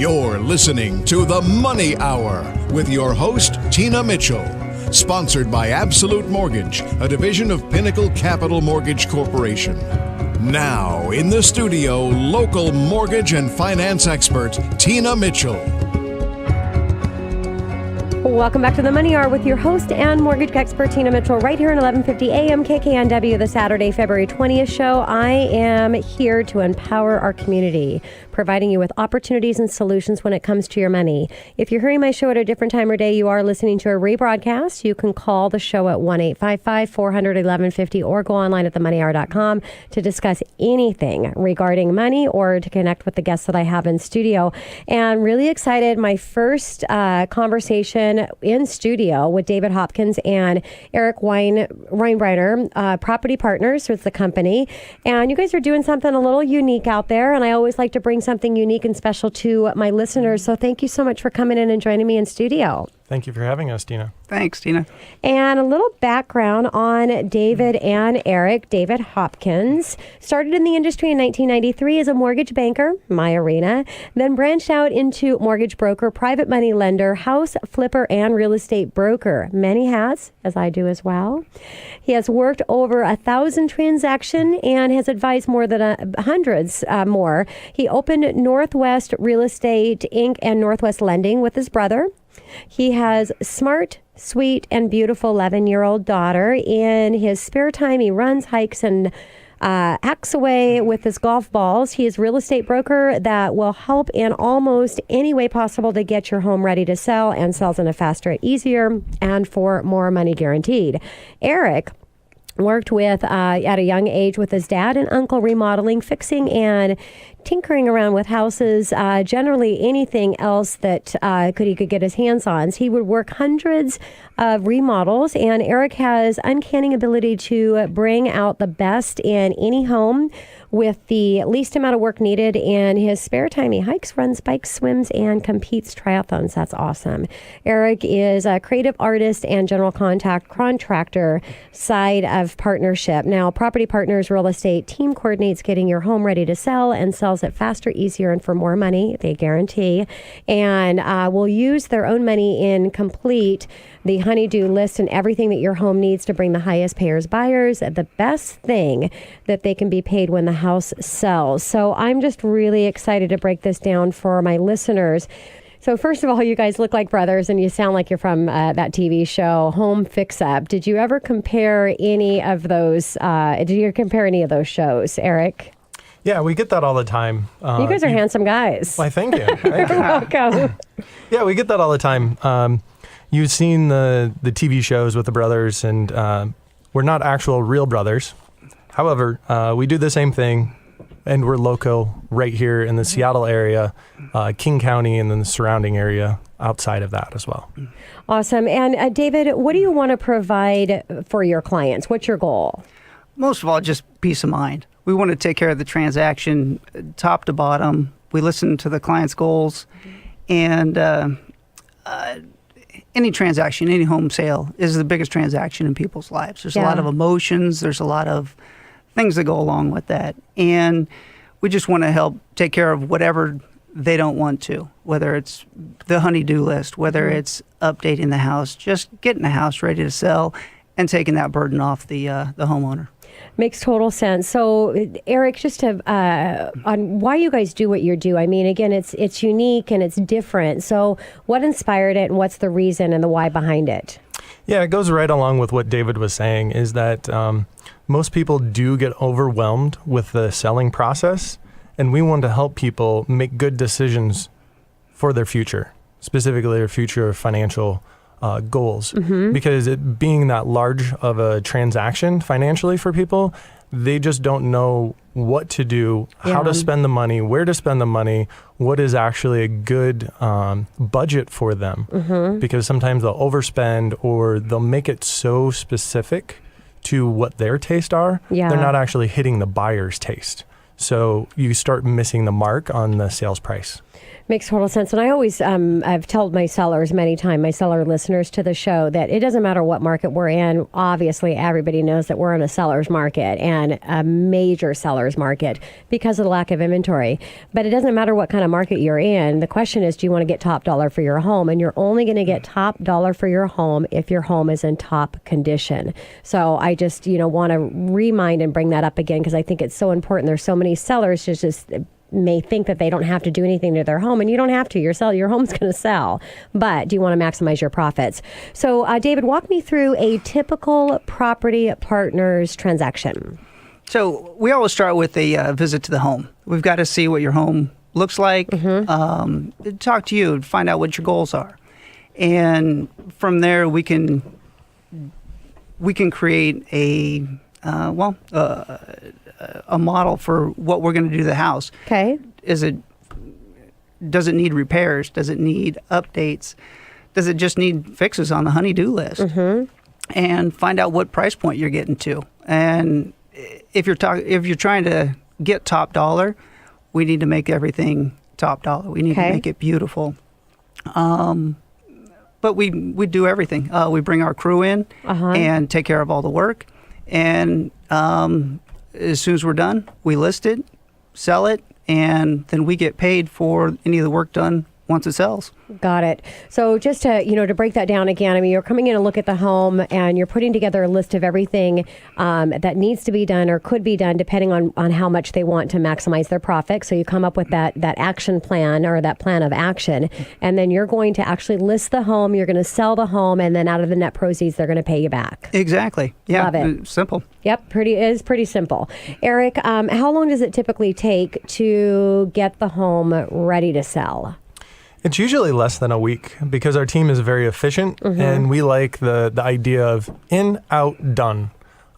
You're listening to The Money Hour with your host, Tina Mitchell. Sponsored by Absolute Mortgage, a division of Pinnacle Capital Mortgage Corporation. Now, in the studio, local mortgage and finance expert, Tina Mitchell. Welcome back to the Money Hour with your host and mortgage expert, Tina Mitchell, right here on 1150 AM KKNW, the Saturday, February 20th show. I am here to empower our community, providing you with opportunities and solutions when it comes to your money. If you're hearing my show at a different time or day, you are listening to a rebroadcast. You can call the show at 1-855-400-1150 or go online at themoneyhour.com to discuss anything regarding money or to connect with the guests that I have in studio. And really excited, my first conversation in studio with David Hopkins and Eric Winebrenner, Property Partners is the company. And you guys are doing something a little unique out there. And I always like to bring something unique and special to my listeners. So thank you so much for coming in and joining me in studio. Thank you for having us, Tina. Thanks, Tina. And a little background on David and Eric. David Hopkins started in the industry in 1993 as a mortgage banker, my arena, then branched out into mortgage broker, private money lender, house flipper, and real estate broker. Many hats, as I do as well. He has worked over 1,000 transactions and has advised more than hundreds more. He opened Northwest Real Estate Inc. and Northwest Lending with his brother. He has smart, sweet, and beautiful 11-year-old daughter. In his spare time, he runs, hikes, and hacks away with his golf balls. He is a real estate broker that will help in almost any way possible to get your home ready to sell and sells in a faster, easier, and for more money guaranteed. Eric worked with at a young age with his dad and uncle, remodeling, fixing, and tinkering around with houses, generally anything else that he could get his hands on. So he would work hundreds of remodels, and Eric has uncanny ability to bring out the best in any home with the least amount of work needed. In his spare time, he hikes, runs, bikes, swims, and competes triathlons. That's awesome. Eric is a creative artist and general contractor side of partnership. Now, Property Partners Real Estate team coordinates getting your home ready to sell and sells it faster, easier, and for more money, they guarantee. And will use their own money in complete the honey-do list and everything that your home needs to bring the highest payers buyers the best thing that they can be paid when the house sells. So I'm just really excited to break this down for my listeners. So first of all, you guys look like brothers and you sound like you're from that TV show, Home Fix Up. Did you ever compare any of those? Shows, Eric? Yeah, we get that all the time. You guys are handsome guys. Why, thank you. You're welcome. Yeah, we get that all the time. You've seen the TV shows with the brothers, and we're not actual real brothers. However, we do the same thing, and we're local right here in the Seattle area, King County, and then the surrounding area outside of that as well. Awesome. And David, what do you want to provide for your clients? What's your goal? Most of all, just peace of mind. We want to take care of the transaction top to bottom. We listen to the client's goals, and any transaction, any home sale is the biggest transaction in people's lives. There's a lot of emotions. There's a lot of things that go along with that. And we just want to help take care of whatever they don't want to, whether it's the honey-do list, whether it's updating the house, just getting the house ready to sell and taking that burden off the homeowner. Makes total sense. So, Eric, just to, on why you guys do what you do. I mean, again, it's unique and it's different. So what inspired it and what's the reason and the why behind it? Yeah, it goes right along with what David was saying, is that most people do get overwhelmed with the selling process, and we want to help people make good decisions for their future, specifically their future financial goals. Because it being that large of a transaction financially for people, they just don't know what to do, how to spend the money, where to spend the money, what is actually a good budget for them. Because sometimes they'll overspend or they'll make it so specific to what their taste are, they're not actually hitting the buyer's taste. So you start missing the mark on the sales price. Makes total sense. And I always, I've told my sellers many times, my seller listeners to the show, that it doesn't matter what market we're in. Obviously, everybody knows that we're in a seller's market and a major seller's market because of the lack of inventory. But it doesn't matter what kind of market you're in. The question is, do you want to get top dollar for your home? And you're only going to get top dollar for your home if your home is in top condition. So I just, want to remind and bring that up again because I think it's so important. There's so many sellers just may think that they don't have to do anything to their home, and you don't have to. Your home's going to sell, but do you want to maximize your profits? So, David, walk me through a typical property partners transaction. So we always start with a visit to the home. We've got to see what your home looks like, talk to you, find out what your goals are, and from there we can create a model for what we're going to do to the house. Okay. Does it need repairs? Does it need updates? Does it just need fixes on the honey-do list? And find out what price point you're getting to. And if you're trying to get top dollar, we need to make everything top dollar. We need to make it beautiful. But we do everything. We bring our crew in and take care of all the work. And as soon as we're done, we list it, sell it, and then we get paid for any of the work done once it sells. Got it. So just to break that down again, I mean, you're coming in to look at the home and you're putting together a list of everything that needs to be done or could be done depending on how much they want to maximize their profit. So you come up with that action plan or that plan of action, and then you're going to actually list the home, you're going to sell the home, and then out of the net proceeds, they're going to pay you back. Exactly. Yeah. Love it. Simple. Yep. It is pretty simple. Eric, how long does it typically take to get the home ready to sell? It's usually less than a week because our team is very efficient and we like the idea of in, out, done.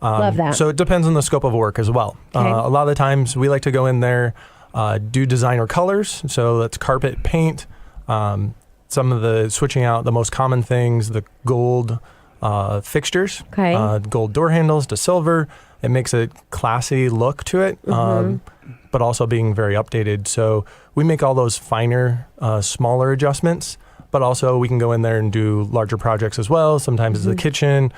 Love that. So it depends on the scope of work as well. Okay. A lot of the times we like to go in there, do designer colors. So that's carpet, paint, some of the switching out the most common things, the gold fixtures, gold door handles to silver. It makes a classy look to it. But also being very updated. So we make all those finer, smaller adjustments, but also we can go in there and do larger projects as well. Sometimes it's the kitchen,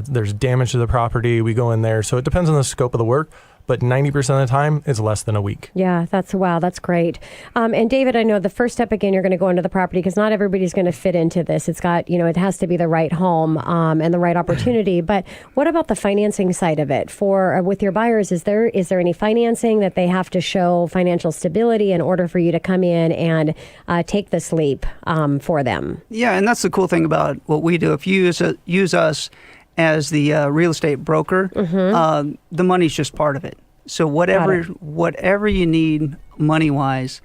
there's damage to the property, we go in there. So it depends on the scope of the work, but 90% of the time it's less than a week. Yeah, that's great. And David, I know the first step, again, you're going to go into the property because not everybody's going to fit into this. It's got, it has to be the right home and the right opportunity. But what about the financing side of it? With your buyers, is there any financing that they have to show financial stability in order for you to come in and take this leap for them? Yeah, and that's the cool thing about what we do. If you use us as the real estate broker, the money's just part of it. So whatever you need money-wise,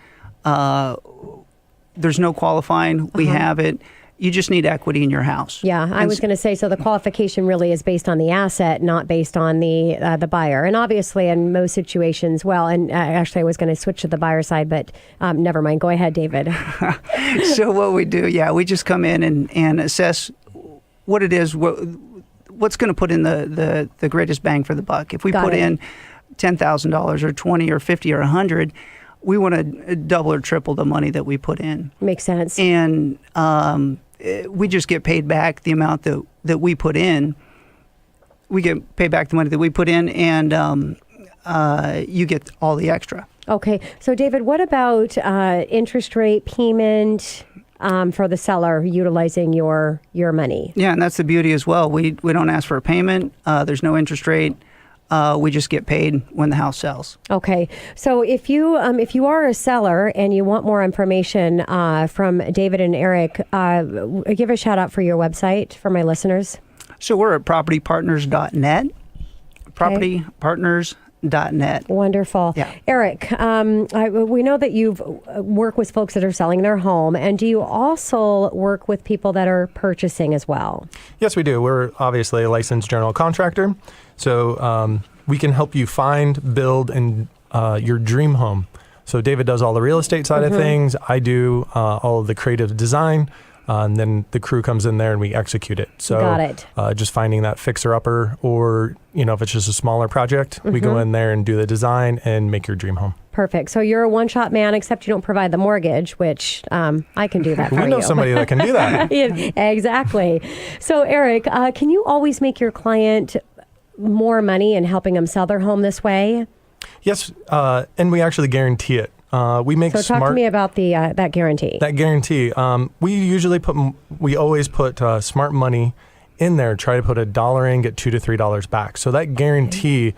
there's no qualifying. We have it. You just need equity in your house. Yeah, I was going to say, so the qualification really is based on the asset, not based on the buyer. And obviously in most situations, actually I was going to switch to the buyer side, but never mind. Go ahead, David. So what we do, we just come in and assess what it is, what's going to put in the greatest bang for the buck. If we put in $10,000 or 20 or 50 or 100, we want to double or triple the money that we put in. Makes sense. And we just get paid back the amount that we put in. We get paid back the money that we put in, and you get all the extra. Okay. So, David, what about interest rate payment for the seller utilizing your money? Yeah, and that's the beauty as well. We don't ask for a payment. There's no interest rate. We just get paid when the house sells. Okay. So if you are a seller and you want more information from David and Eric, give a shout out for your website for my listeners. So we're at propertypartners.net. Propertypartners.net. Wonderful. Yeah. Eric, we know that you've worked with folks that are selling their home, and do you also work with people that are purchasing as well? Yes, we do. We're obviously a licensed general contractor, so we can help you find, build, and your dream home. So David does all the real estate side of things. I do all of the creative design. And then the crew comes in there and we execute it. So Got it. Just finding that fixer-upper, or, if it's just a smaller project, we go in there and do the design and make your dream home. Perfect. So you're a one-shot man, except you don't provide the mortgage, which I can do that for you. We know somebody that can do that. Yeah, exactly. So Eric, can you always make your client more money in helping them sell their home this way? Yes, and we actually guarantee it. We make So talk to me about the that guarantee. That guarantee. We always put smart money in there. Try to put $1 in, get $2 to $3 back. So that guarantee,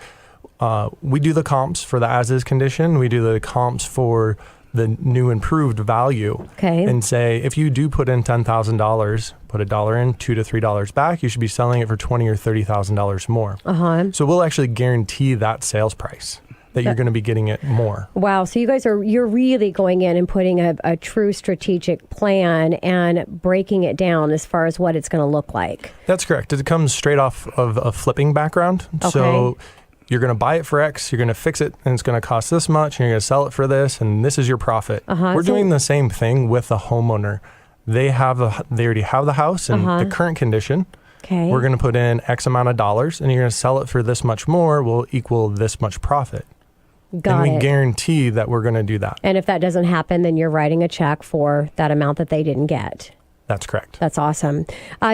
we do the comps for the as-is condition. We do the comps for the new improved value. Okay. And say if you do put in $10,000, put $1 in, $2 to $3 back, you should be selling it for $20,000 or $30,000 more. So we'll actually guarantee that sales price, that you're going to be getting it more. Wow. So you guys you're really going in and putting a true strategic plan and breaking it down as far as what it's going to look like. That's correct. It comes straight off of a flipping background. Okay. So you're going to buy it for X, you're going to fix it, and it's going to cost this much, and you're going to sell it for this, and this is your profit. We're doing the same thing with the homeowner. They already have the house in the current condition. Okay. We're going to put in X amount of dollars, and you're going to sell it for this much more, will equal this much profit. Got and we it. guarantee that we're going to do that. And if that doesn't happen, then you're writing a check for that amount that they didn't get. That's correct. That's awesome.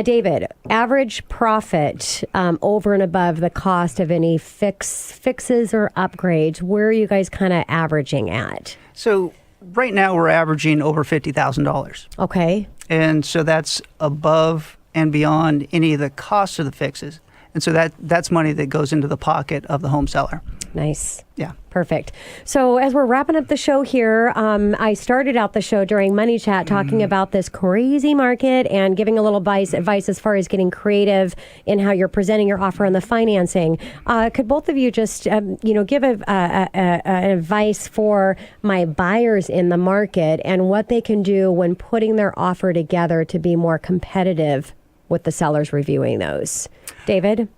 David, average profit over and above the cost of any fixes or upgrades, where are you guys kind of averaging at? So right now we're averaging over $50,000. Okay. And so that's above and beyond any of the costs of the fixes. And so that's money that goes into the pocket of the home seller. Nice. Yeah. Perfect. So as we're wrapping up the show here, I started out the show during Money Chat talking about this crazy market and giving a little advice as far as getting creative in how you're presenting your offer and the financing. Could both of you just, give an advice for my buyers in the market and what they can do when putting their offer together to be more competitive with the sellers reviewing those? David?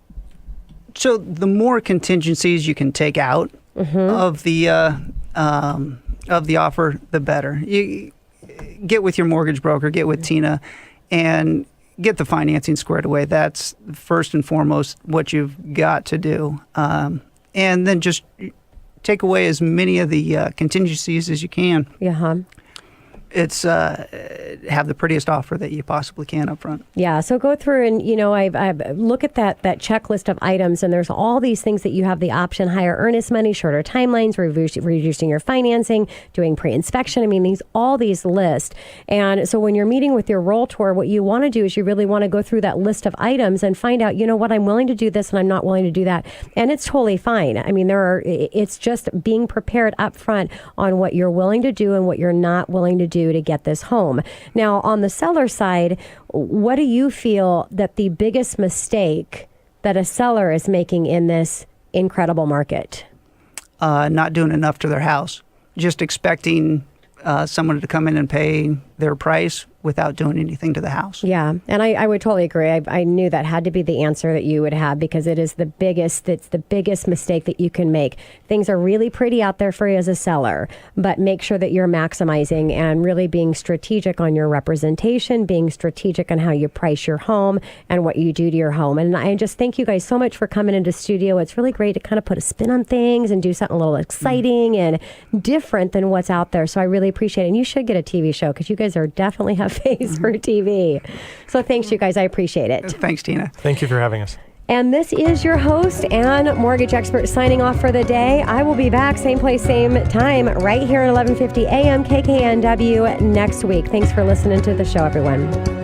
So the more contingencies you can take out of the offer, the better. You get with your mortgage broker, get with Tina, and get the financing squared away. That's first and foremost what you've got to do. And then just take away as many of the contingencies as you can. Yeah. It's have the prettiest offer that you possibly can up front. Yeah. So go through and, I've look at that checklist of items, and there's all these things that you have the option: higher earnest money, shorter timelines, reducing your financing, doing pre-inspection. I mean, all these lists. And so when you're meeting with your realtor, what you want to do is you really want to go through that list of items and find out, what, I'm willing to do this and I'm not willing to do that. And it's totally fine. I mean, it's just being prepared up front on what you're willing to do and what you're not willing to do to get this home. Now, on the seller side, what do you feel that the biggest mistake that a seller is making in this incredible market? Not doing enough to their house. Just expecting someone to come in and pay their price without doing anything to the house. Yeah, and I would totally agree. I knew that had to be the answer that you would have, because it's the biggest mistake that you can make. Things are really pretty out there for you as a seller, but make sure that you're maximizing and really being strategic on your representation, being strategic on how you price your home and what you do to your home. And I just thank you guys so much for coming into studio. It's really great to kind of put a spin on things and do something a little exciting and different than what's out there. So I really appreciate it. And you should get a TV show, because you guys definitely have face for TV. So thanks, you guys. I appreciate it. Thanks, Tina. Thank you for having us. And this is your host and mortgage expert signing off for the day. I will be back same place, same time, right here at 11:50 a.m. KKNW next week. Thanks for listening to the show, everyone.